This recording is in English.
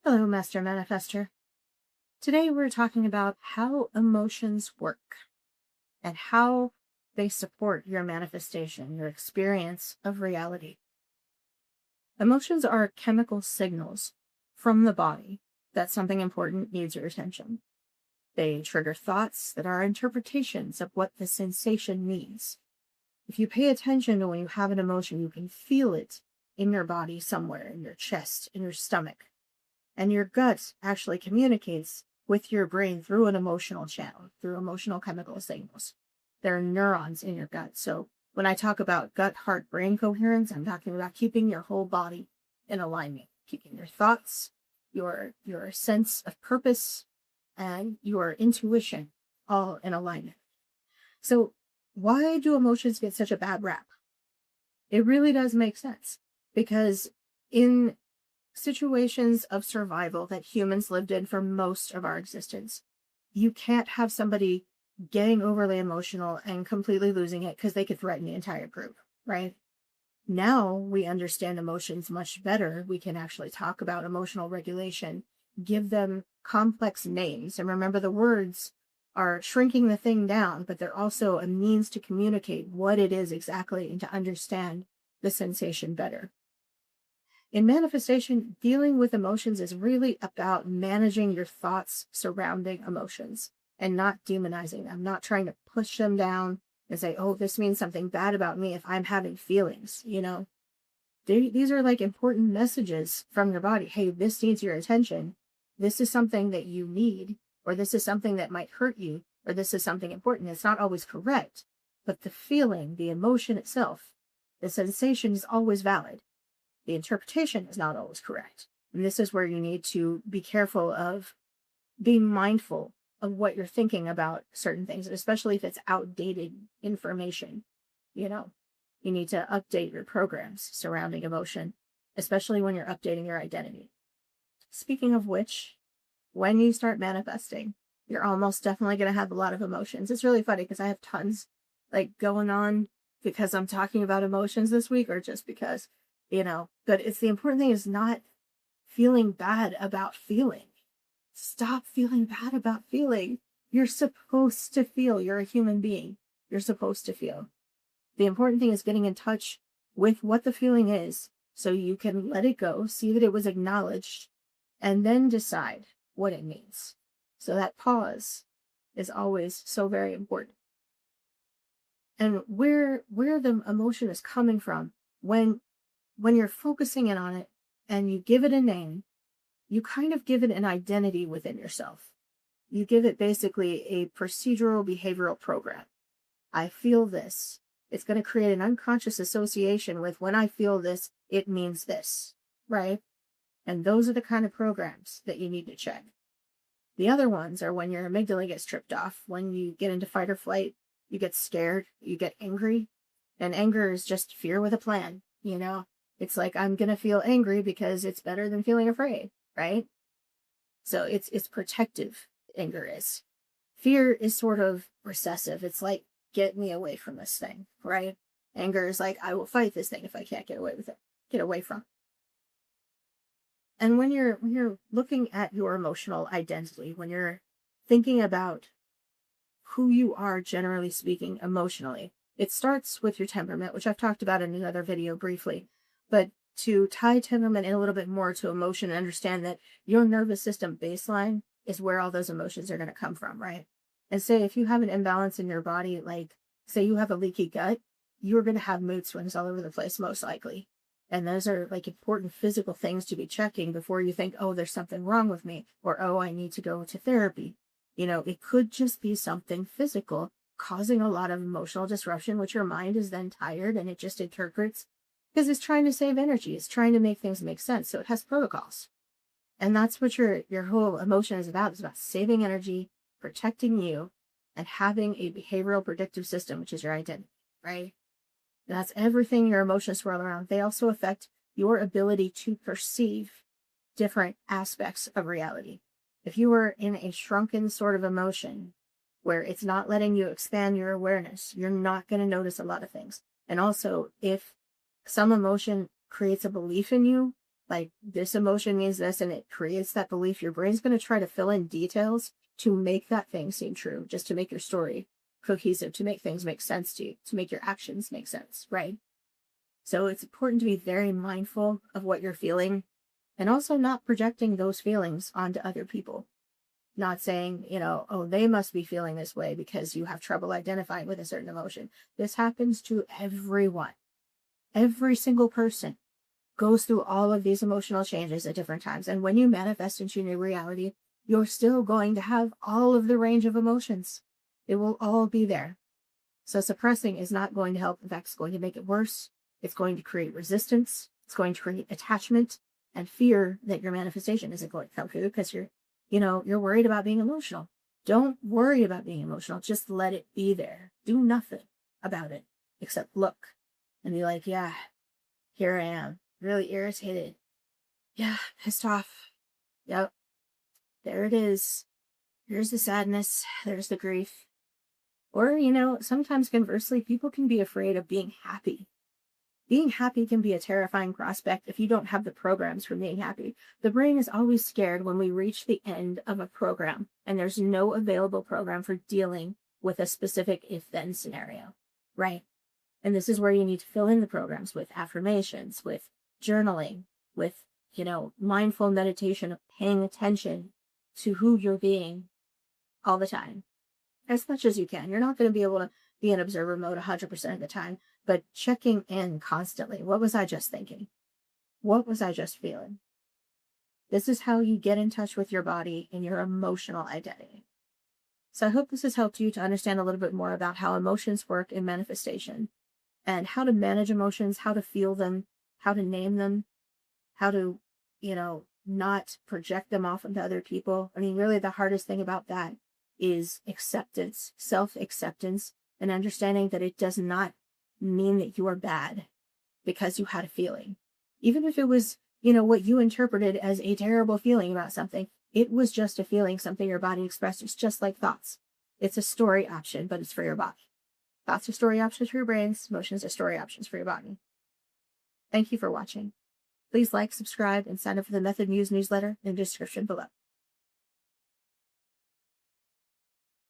Hello, Master Manifester. Today we're talking about how emotions work and how they support your manifestation, your experience of reality. Emotions are chemical signals from the body that something important needs your attention. They trigger thoughts that are interpretations of what the sensation means. If you pay attention to when you have an emotion, you can feel it in your body somewhere, in your chest, in your stomach. And your gut actually communicates with your brain through an emotional channel, through emotional chemical signals. There are neurons in your gut. So when I talk about gut, heart, brain coherence, I'm talking about keeping your whole body in alignment, keeping your thoughts, your sense of purpose, and your intuition all in alignment. So why do emotions get such a bad rap? It really does make sense because in situations of survival that humans lived in for most of our existence, you can't have somebody getting overly emotional and completely losing it because they could threaten the entire group, right? Now we understand emotions much better. We can actually talk about emotional regulation, give them complex names. And remember, the words are shrinking the thing down, but they're also a means to communicate what it is exactly and to understand the sensation better. In manifestation, dealing with emotions is really about managing your thoughts surrounding emotions and not demonizing them, not trying to push them down and say, oh, this means something bad about me if I'm having feelings. These are like important messages from your body. Hey, this needs your attention. This is something that you need, or this is something that might hurt you, or this is something important. It's not always correct, but the feeling, the emotion itself, the sensation is always valid. The interpretation is not always correct. And this is where you need to be careful of being mindful of what you're thinking about certain things, especially if it's outdated information. You know, you need to update your programs surrounding emotion, especially when you're updating your identity. Speaking of which, when you start manifesting, you're almost definitely going to have a lot of emotions. It's really funny because I have tons like going on because I'm talking about emotions this week or just because, but it's the important thing is not feeling bad about feeling. Stop feeling bad about feeling. You're supposed to feel. You're a human being. You're supposed to feel. The important thing is getting in touch with what the feeling is so you can let it go, see that it was acknowledged, and then decide what it means. So that pause is always so very important. And where the emotion is coming from when you're focusing in on it and you give it a name, you kind of give it an identity within yourself. You give it basically a procedural behavioral program. I feel this. It's going to create an unconscious association with when I feel this, it means this, right? And those are the kind of programs that you need to check. The other ones are when your amygdala gets tripped off, when you get into fight or flight, you get scared, you get angry. And anger is just fear with a plan. It's like I'm going to feel angry because it's better than feeling afraid, right? So it's protective, anger is. Fear is sort of recessive. It's like, get me away from this thing, right? Anger is like, I will fight this thing if I can't get away with it, get away from it. And when you're looking at your emotional identity, when you're thinking about who you are generally speaking emotionally, it starts with your temperament, which I've talked about in another video briefly. But to tie temperament in a little bit more to emotion and understand that your nervous system baseline is where all those emotions are going to come from, right? And say if you have an imbalance in your body, like say you have a leaky gut, you're going to have mood swings all over the place, most likely. And those are like important physical things to be checking before you think, oh, there's something wrong with me, or oh, I need to go to therapy. It could just be something physical causing a lot of emotional disruption, which your mind is then tired and it just interprets because it's trying to save energy. It's trying to make things make sense. So it has protocols. And that's what your whole emotion is about. It's about saving energy, protecting you, and having a behavioral predictive system, which is your identity, right? That's everything your emotions swirl around. They also affect your ability to perceive different aspects of reality. If you are in a shrunken sort of emotion where it's not letting you expand your awareness, you're not going to notice a lot of things. And also, if some emotion creates a belief in you, Like, this emotion means this, and it creates that belief. Your brain's going to try to fill in details to make that thing seem true, just to make your story cohesive, to make things make sense to you, to make your actions make sense, right? So it's important to be very mindful of what you're feeling, and also not projecting those feelings onto other people. Not saying, oh, they must be feeling this way because you have trouble identifying with a certain emotion. This happens to everyone. Every single person goes through all of these emotional changes at different times. And when you manifest into your new reality, you're still going to have all of the range of emotions. It will all be there. So suppressing is not going to help. In fact, it's going to make it worse. It's going to create resistance. It's going to create attachment and fear that your manifestation isn't going to come through because you're worried about being emotional. Don't worry about being emotional. Just let it be there. Do nothing about it except look and be like, yeah, here I am, really irritated. Yeah, pissed off. Yep, there it is. Here's the sadness. There's the grief. Or, sometimes conversely, people can be afraid of being happy. Being happy can be a terrifying prospect if you don't have the programs for being happy. The brain is always scared when we reach the end of a program and there's no available program for dealing with a specific if-then scenario, right? And this is where you need to fill in the programs with affirmations, with journaling, with, mindful meditation of paying attention to who you're being all the time, as much as you can. You're not going to be able to be in observer mode 100% of the time, but checking in constantly. What was I just thinking? What was I just feeling? This is how you get in touch with your body and your emotional identity. So I hope this has helped you to understand a little bit more about how emotions work in manifestation and how to manage emotions, how to feel them, how to name them, how to, not project them off onto other people. I mean, really the hardest thing about that is acceptance, self-acceptance, and understanding that it does not mean that you are bad because you had a feeling. Even if it was, what you interpreted as a terrible feeling about something, it was just a feeling, something your body expressed. It's just like thoughts. It's a story option, but it's for your body. Thoughts are story options for your brains. Emotions are story options for your body. Thank you for watching. Please like, subscribe, and sign up for the Method Muse newsletter in the description below.